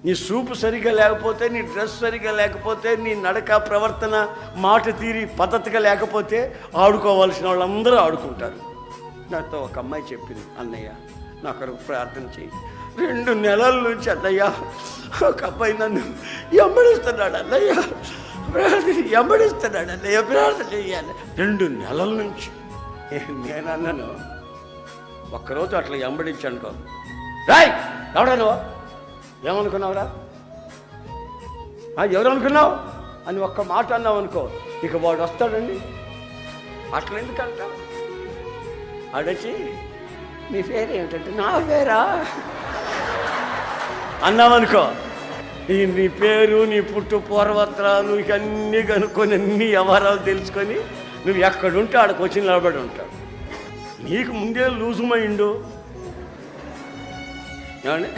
నీ చూపు సరిగ్గా లేకపోతే, నీ డ్రెస్ సరిగ్గా లేకపోతే, నీ నడక ప్రవర్తన మాట తీరి పద్ధతిగా లేకపోతే ఆడుకోవాల్సిన వాళ్ళందరూ ఆడుకుంటారు. నాతో ఒక అమ్మాయి చెప్పింది, అన్నయ్య నాకు ప్రార్థన చేయి. 2 నెలల నుంచి అన్నయ్య ఒక అబ్బాయి నన్ను ఎంబడిస్తున్నాడు అన్నయ్య, ఎంబడిస్తున్నాడు అన్నయ్య, ప్రార్థన చేయాలి. 2 నెలల నుంచి. నేను అన్నాను, ఒక్కరోజు అట్లా ఎంబడించానుకో, రాయ్ ఎవడా నువ్వు, ఏమనుకున్నావురా, ఎవరు అనుకున్నావు అని ఒక్క మాట అన్నావు అనుకో, ఇక వాడు వస్తాడండి. అట్లా ఎందుకంట అడచి నీ పేరు ఏమిటంటే, నా పేరా అన్నావనుకో, నీ పేరు, నీ పుట్టు పూర్వత్రాలు ఇవన్నీ కనుక్కొని అన్ని వ్యవహారాలు తెలుసుకొని నువ్వు ఎక్కడుంటే ఆడకు వచ్చి నిలబడి ఉంటావు. నీకు ముందే లూజు మైండు ఏమండి.